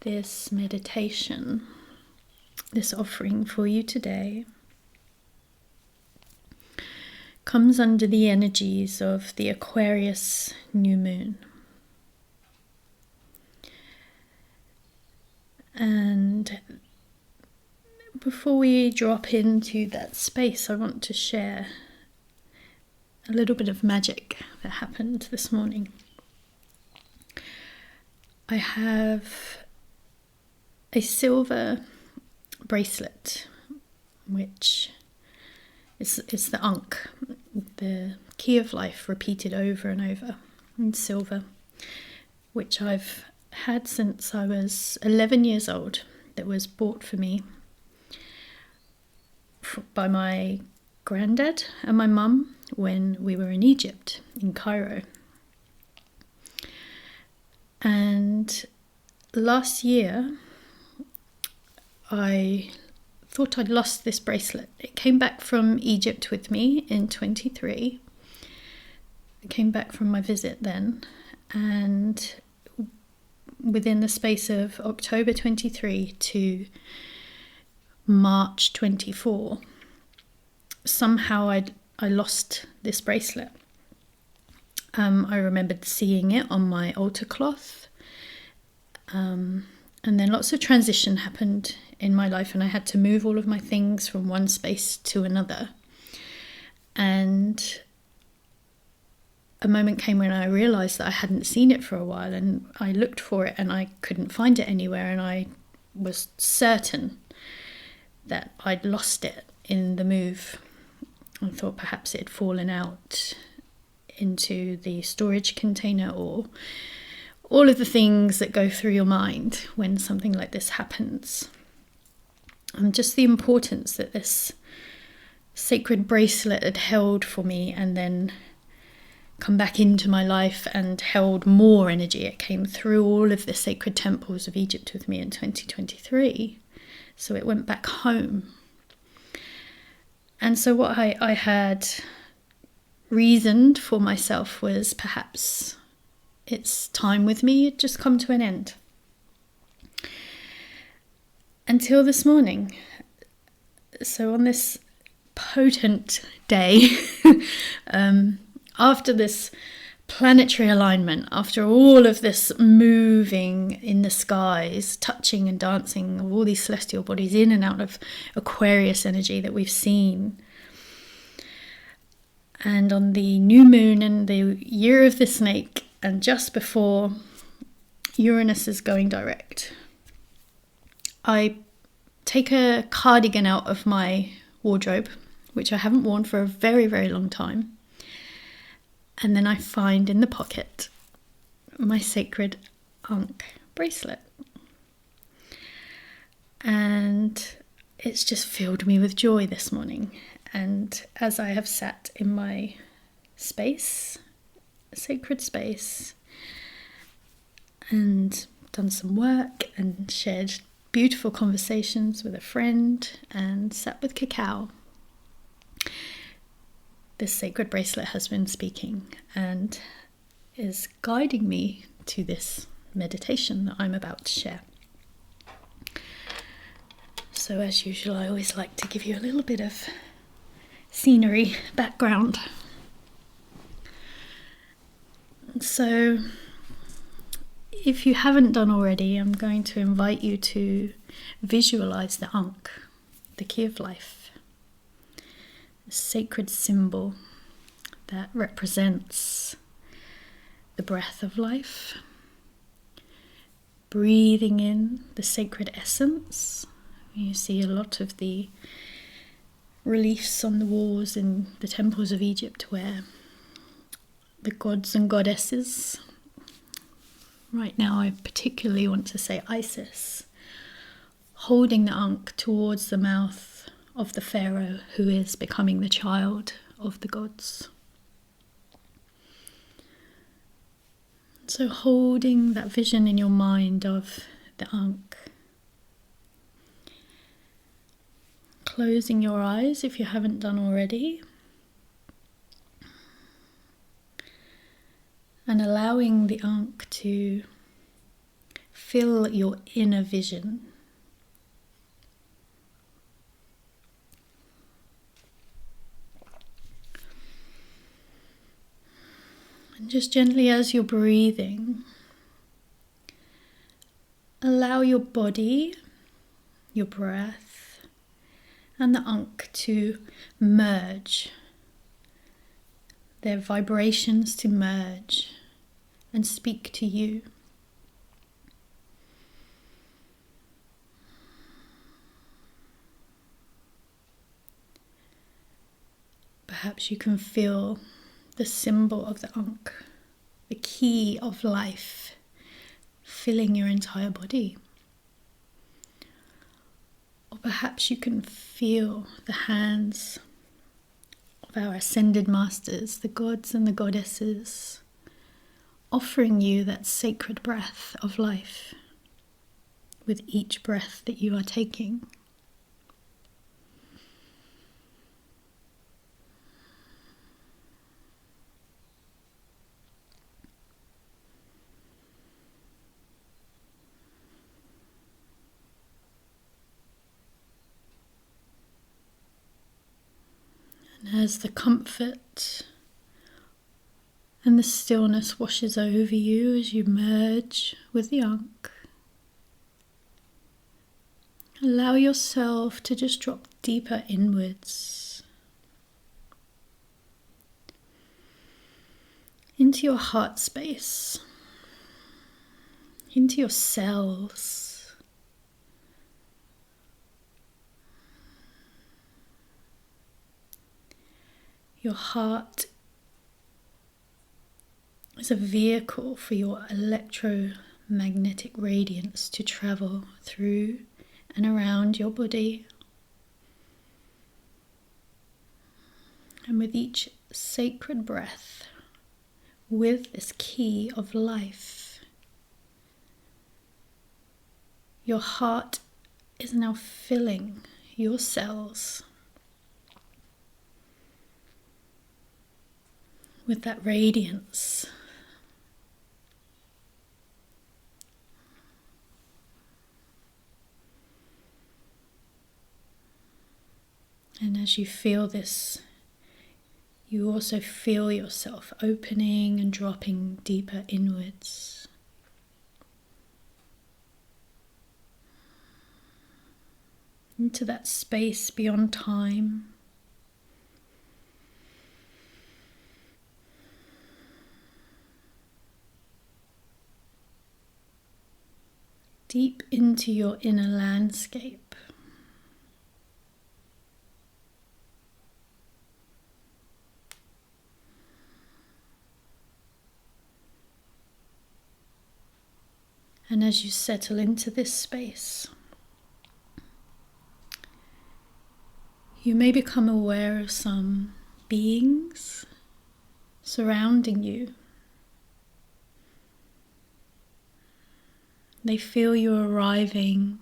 this meditation, this offering for you today, comes under the energies of the Aquarius new moon. And before we drop into that space, I want to share a little bit of magic that happened this morning. I have a silver bracelet, which is the Anhk, the key of life repeated over and over in silver, which I've had since I was 11 years old, that was bought for me by my granddad and my mum when we were in Egypt, in Cairo. And last year, I thought I'd lost this bracelet. It came back from Egypt with me in 23. It came back from my visit then, and within the space of October 23 to March 24, somehow I lost this bracelet. I remembered seeing it on my altar cloth, and then lots of transition happened in my life, and I had to move all of my things from one space to another. And a moment came when I realised that I hadn't seen it for a while, and I looked for it and I couldn't find it anywhere, and I was certain that I'd lost it in the move. I thought perhaps it had fallen out into the storage container, or all of the things that go through your mind when something like this happens. And just the importance that this sacred bracelet had held for me, and then come back into my life and held more energy. It came through all of the sacred temples of Egypt with me in 2023. So it went back home. And so what I had reasoned for myself was perhaps its time with me had just come to an end. Until this morning. So on this potent day, after this planetary alignment, after all of this moving in the skies, touching and dancing of all these celestial bodies in and out of Aquarius energy that we've seen, and on the new moon and the year of the snake, and just before Uranus is going direct, I take a cardigan out of my wardrobe, which I haven't worn for a very, very long time. And then I find in the pocket my sacred Anhk bracelet. And it's just filled me with joy this morning. And as I have sat in my space, sacred space, and done some work and shared beautiful conversations with a friend and sat with cacao, this sacred bracelet has been speaking and is guiding me to this meditation that I'm about to share. So as usual, I always like to give you a little bit of scenery background. So if you haven't done already, I'm going to invite you to visualize the Anhk, the key of life. A sacred symbol that represents the breath of life, breathing in the sacred essence. You see a lot of the reliefs on the walls in the temples of Egypt where the gods and goddesses, right now I particularly want to say Isis, holding the Anhk towards the mouth of the pharaoh who is becoming the child of the gods. So holding that vision in your mind of the Anhk. Closing your eyes if you haven't done already. And allowing the Anhk to fill your inner vision. And just gently as you're breathing, allow your body, your breath, and the Anhk to merge. Their vibrations to merge and speak to you. Perhaps you can feel the symbol of the Anhk, the key of life, filling your entire body. Or perhaps you can feel the hands of our ascended masters, the gods and the goddesses, offering you that sacred breath of life with each breath that you are taking. And as the comfort and the stillness washes over you as you merge with the Anhk, allow yourself to just drop deeper inwards into your heart space, into your cells. Your heart is a vehicle for your electromagnetic radiance to travel through and around your body. And with each sacred breath, with this key of life, your heart is now filling your cells with that radiance. And as you feel this, you also feel yourself opening and dropping deeper inwards. Into that space beyond time. Deep into your inner landscape. And as you settle into this space, you may become aware of some beings surrounding you. They feel you arriving,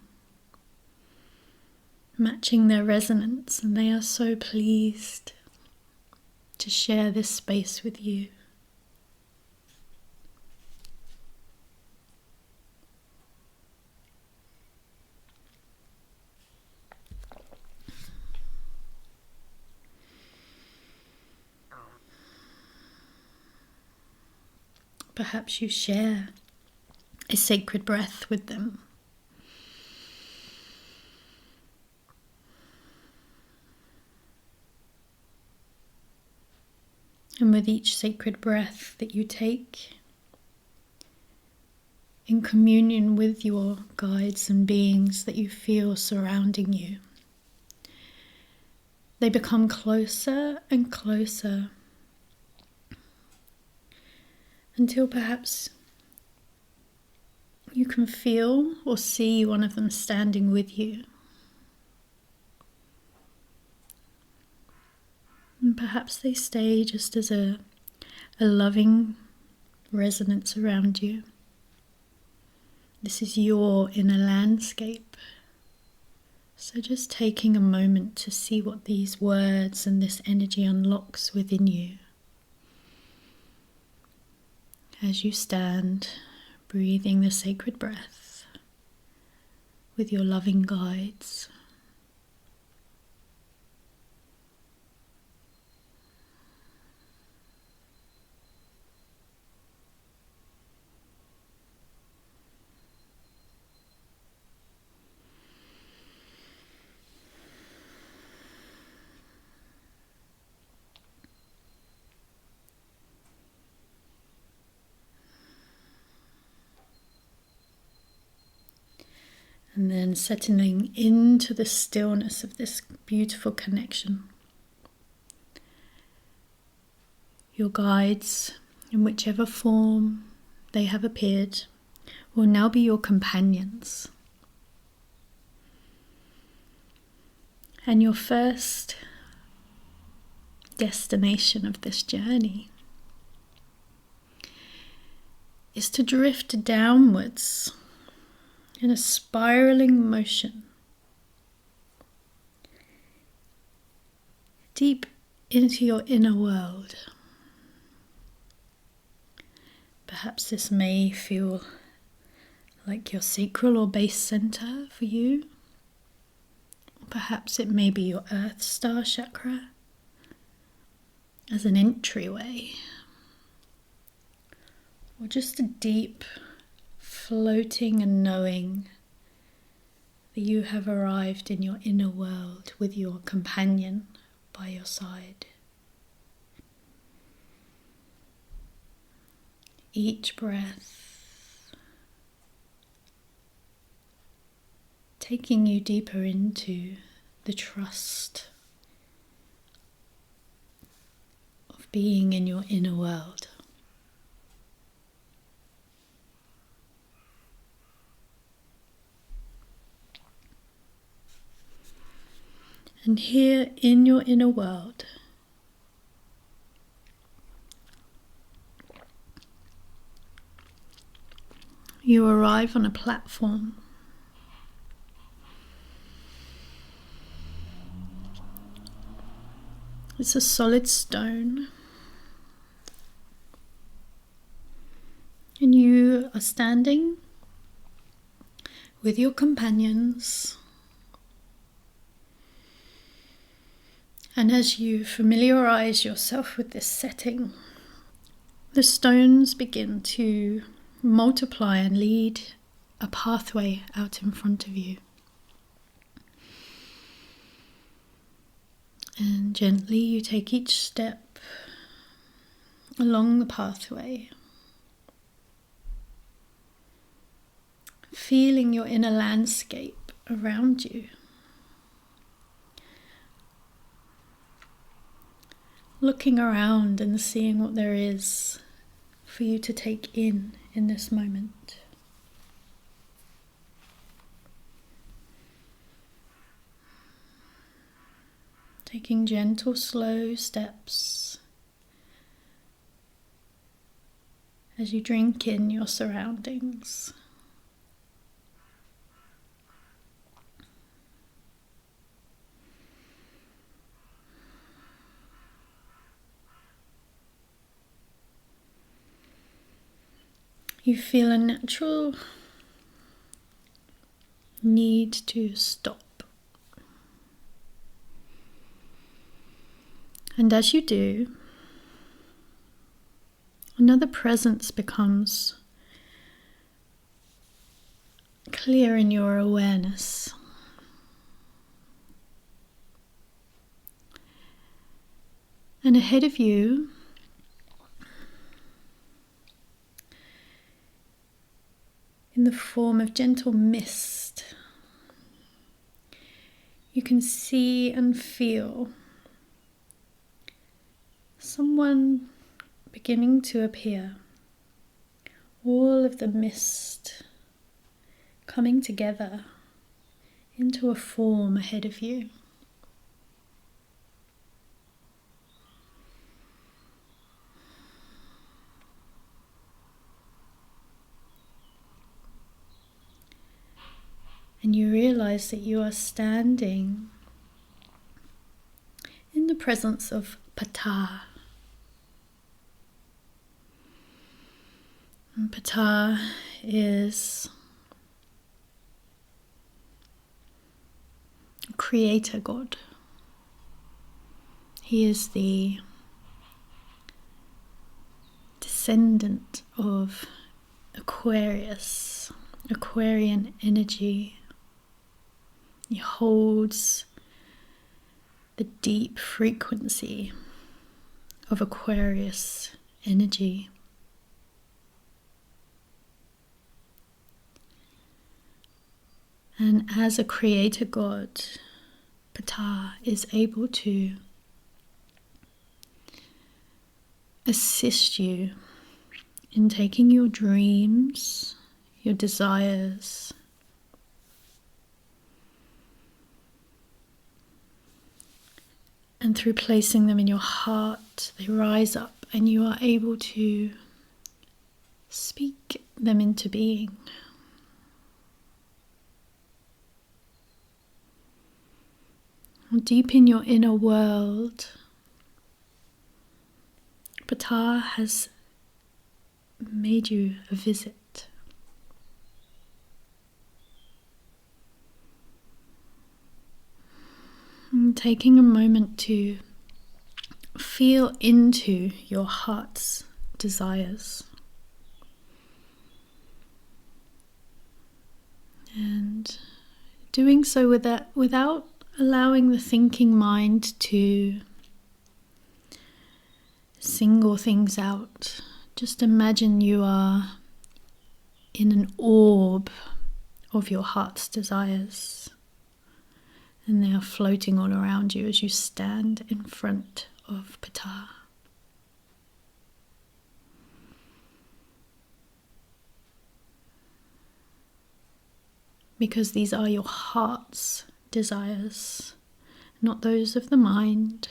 matching their resonance, and they are so pleased to share this space with you. Perhaps you share a sacred breath with them. And with each sacred breath that you take, in communion with your guides and beings that you feel surrounding you, they become closer and closer until perhaps you can feel or see one of them standing with you. And perhaps they stay just as a loving resonance around you. This is your inner landscape. So just taking a moment to see what these words and this energy unlocks within you. As you stand, breathing the sacred breath. with your loving guides. And then settling into the stillness of this beautiful connection. Your guides, in whichever form they have appeared, will now be your companions. And your first destination of this journey is to drift downwards in a spiraling motion, deep into your inner world. Perhaps this may feel like your sacral or base center for you. Perhaps it may be your Earth Star chakra as an entryway, or just a deep floating and knowing that you have arrived in your inner world with your companion by your side. Each breath taking you deeper into the trust of being in your inner world. And here in your inner world, you arrive on a platform. It's a solid stone, and you are standing with your companions. And as you familiarize yourself with this setting, the stones begin to multiply and lead a pathway out in front of you. And gently you take each step along the pathway, feeling your inner landscape around you. Looking around and seeing what there is for you to take in this moment. Taking gentle, slow steps as you drink in your surroundings. You feel a natural need to stop. And as you do, another presence becomes clear in your awareness. And ahead of you, in the form of gentle mist, you can see and feel someone beginning to appear. All of the mist coming together into a form ahead of you. And you realize that you are standing in the presence of Ptah. And Ptah is creator god. He is the descendant of Aquarius, Aquarian energy. He holds the deep frequency of Aquarius energy. And as a creator god, Ptah is able to assist you in taking your dreams, your desires, and through placing them in your heart, they rise up and you are able to speak them into being. Deep in your inner world, Ptah has made you a visit. And taking a moment to feel into your heart's desires. And doing so without allowing the thinking mind to single things out. Just imagine you are in an orb of your heart's desires, and they are floating all around you as you stand in front of Ptah. Because these are your heart's desires, not those of the mind,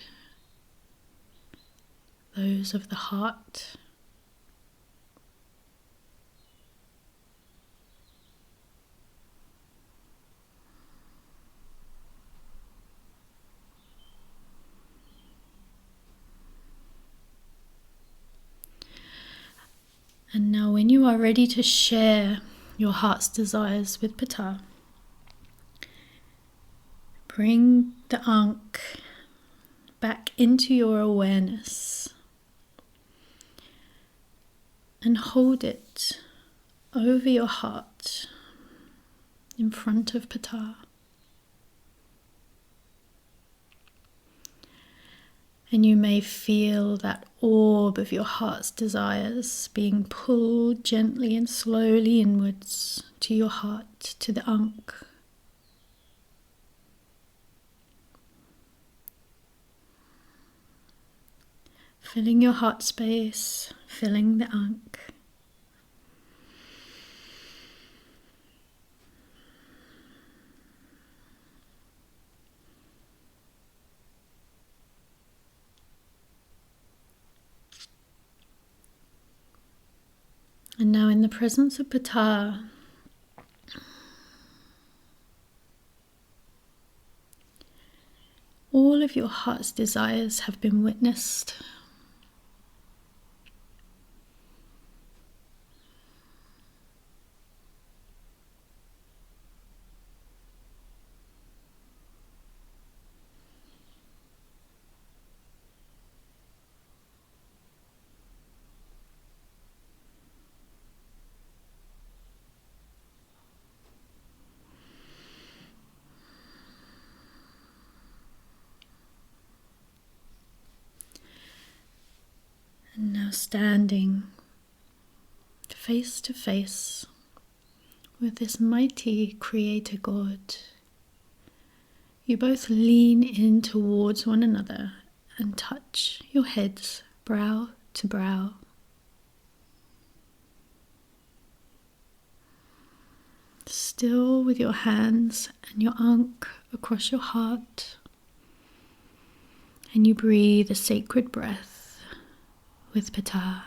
those of the heart. And now when you are ready to share your heart's desires with Ptah, bring the Anhk back into your awareness and hold it over your heart in front of Ptah. And you may feel that orb of your heart's desires being pulled gently and slowly inwards to your heart, to the Anhk. Filling your heart space, filling the Anhk. And now in the presence of Ptah, all of your heart's desires have been witnessed. And now standing face to face with this mighty creator God, you both lean in towards one another and touch your heads brow to brow. Still with your hands and your Anhk across your heart, and you breathe a sacred breath with Ptah.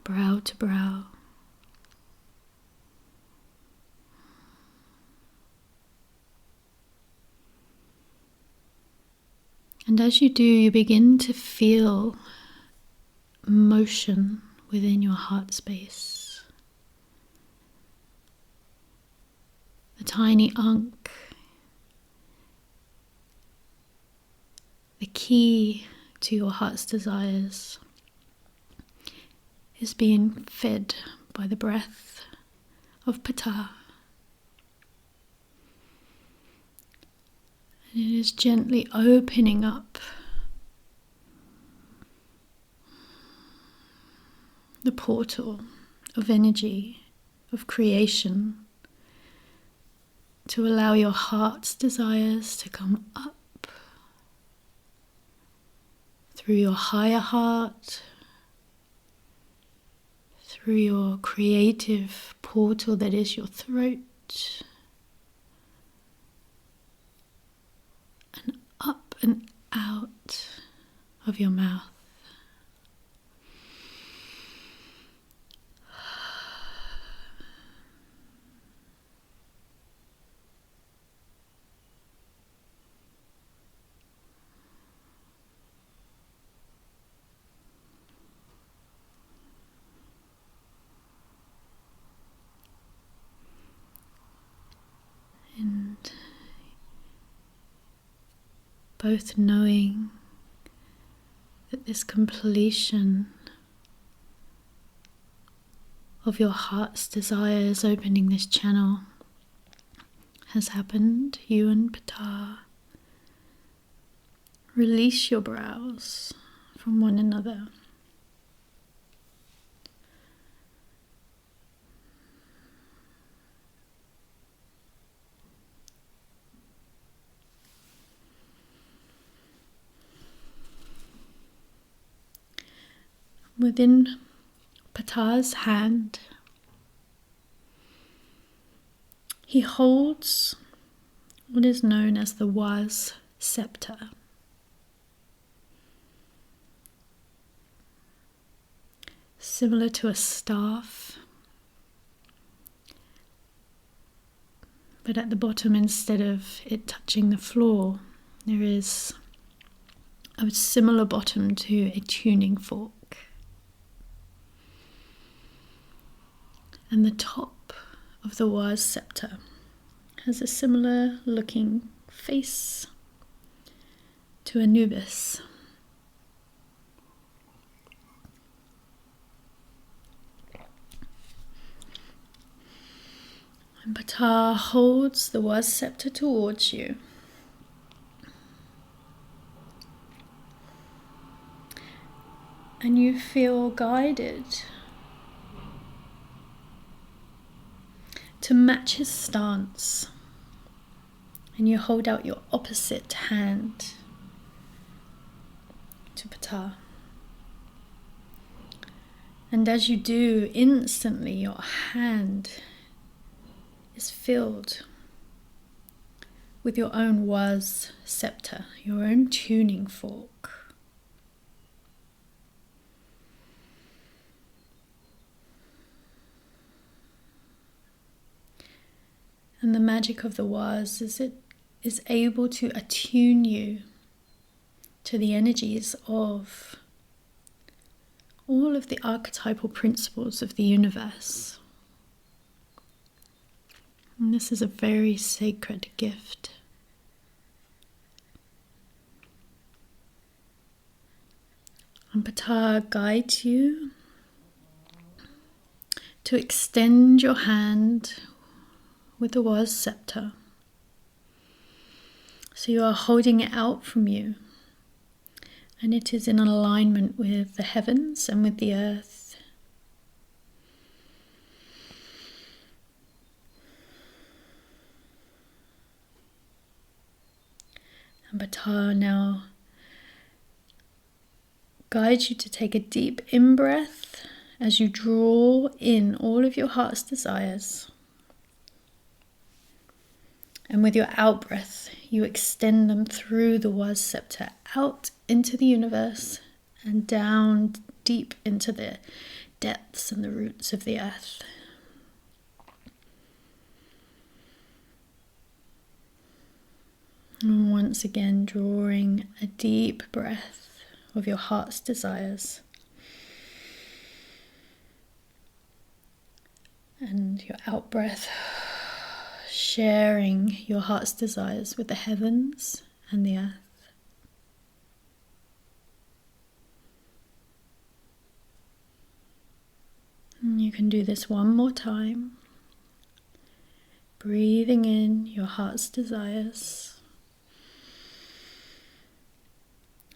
Brow to brow. And as you do, you begin to feel motion within your heart space. the tiny Anhk, the key to your heart's desires, is being fed by the breath of Ptah. And it is gently opening up the portal of energy, of creation, to allow your heart's desires to come up through your higher heart, through your creative portal that is your throat, and up and out of your mouth. And both knowing that this completion of your heart's desires, opening this channel, has happened, you and Ptah release your brows from one another. Within Ptah's hand, he holds what is known as the Was scepter. Similar to a staff, but at the bottom, instead of it touching the floor, there is a similar bottom to a tuning fork. And the top of the Was scepter has a similar looking face to Anubis. And Ptah holds the Was scepter towards you. And you feel guided to match his stance, and you hold out your opposite hand to Ptah. And as you do, instantly your hand is filled with your own Was scepter, your own tuning fork. And the magic of the Was is it is able to attune you to the energies of all of the archetypal principles of the universe. And this is a very sacred gift. And Ptah guides you to extend your hand with the Was scepter. So you are holding it out from you, and it is in alignment with the heavens and with the earth. And Ptah now guides you to take a deep in-breath as you draw in all of your heart's desires. And with your out-breath, you extend them through the Was scepter out into the universe and down deep into the depths and the roots of the earth. And once again, drawing a deep breath of your heart's desires. And your out-breath, sharing your heart's desires with the heavens and the earth. And you can do this one more time, breathing in your heart's desires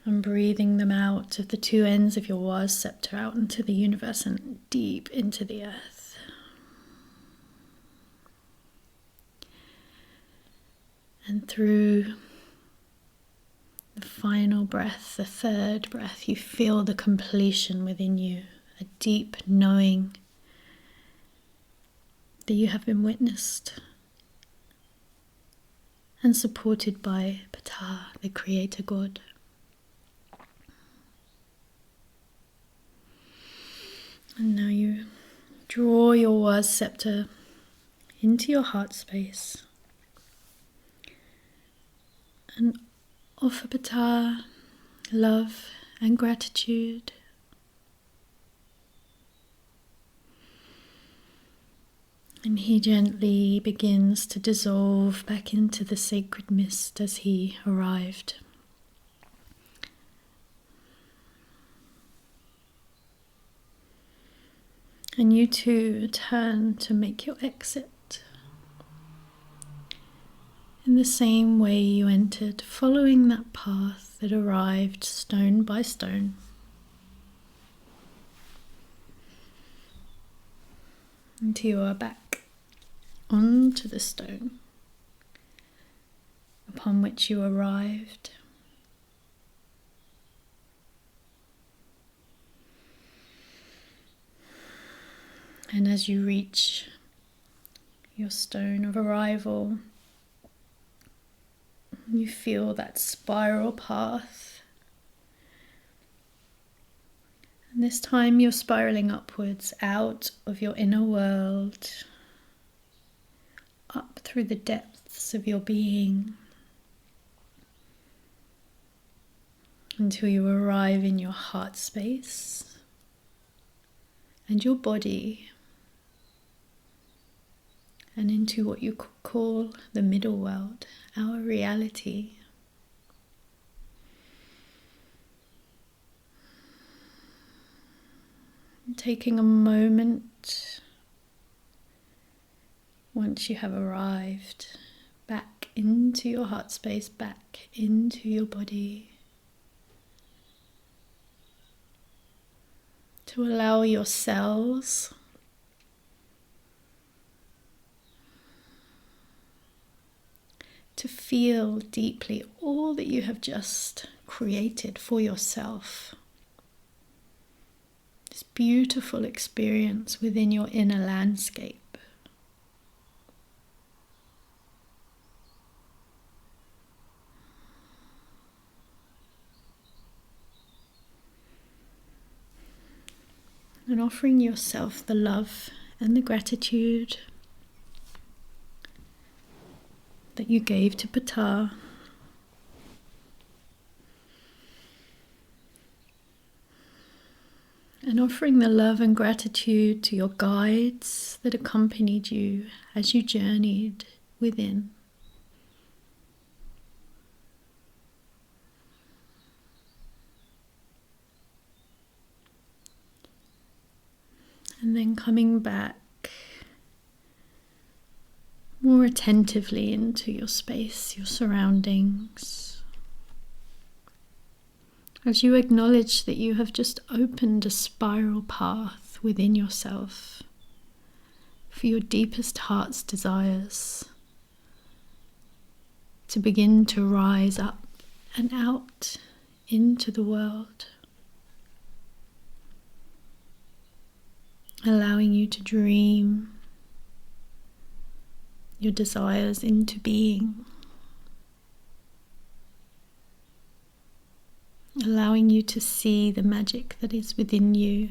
and breathing them out of the two ends of your vase scepter out into the universe and deep into the earth. And through the final breath, the third breath, you feel the completion within you, a deep knowing that you have been witnessed and supported by Ptah, the Creator God. And now you draw your vase scepter into your heart space and offer Ptah love and gratitude. And he gently begins to dissolve back into the sacred mist as he arrived. And you too turn to make your exit in the same way you entered, following that path that arrived stone by stone. Until you are back onto the stone upon which you arrived. And as you reach your stone of arrival, you feel that spiral path. And this time you're spiraling upwards out of your inner world, up through the depths of your being, until you arrive in your heart space and your body, and into what you could call the middle world, our reality. Taking a moment, once you have arrived, back into your heart space, back into your body, to allow your cells to feel deeply all that you have just created for yourself. This beautiful experience within your inner landscape. And offering yourself the love and the gratitude that you gave to Ptah. And offering the love and gratitude to your guides that accompanied you as you journeyed within. And then coming back more attentively into your space, your surroundings, as you acknowledge that you have just opened a spiral path within yourself for your deepest heart's desires to begin to rise up and out into the world, allowing you to dream your desires into being, allowing you to see the magic that is within you.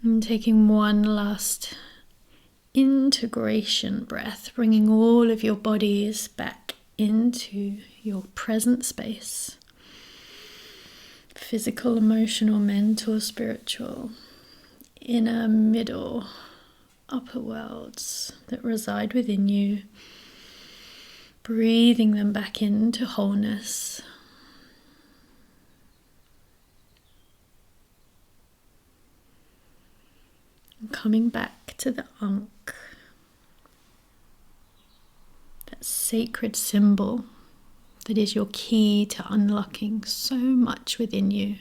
And taking one last integration breath, bringing all of your bodies back into your present space. physical, emotional, mental, spiritual, inner, middle, upper worlds that reside within you, breathing them back into wholeness. And coming back to the Anhk, that sacred symbol that is your key to unlocking so much within you.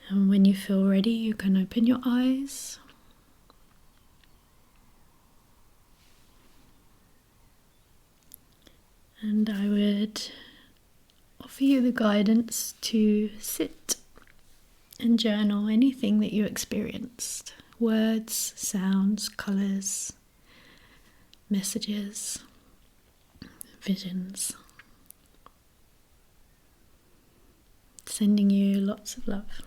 And when you feel ready, you can open your eyes. And I would offer you the guidance to sit and journal anything that you experienced. Words, sounds, colours, messages, visions. Sending you lots of love.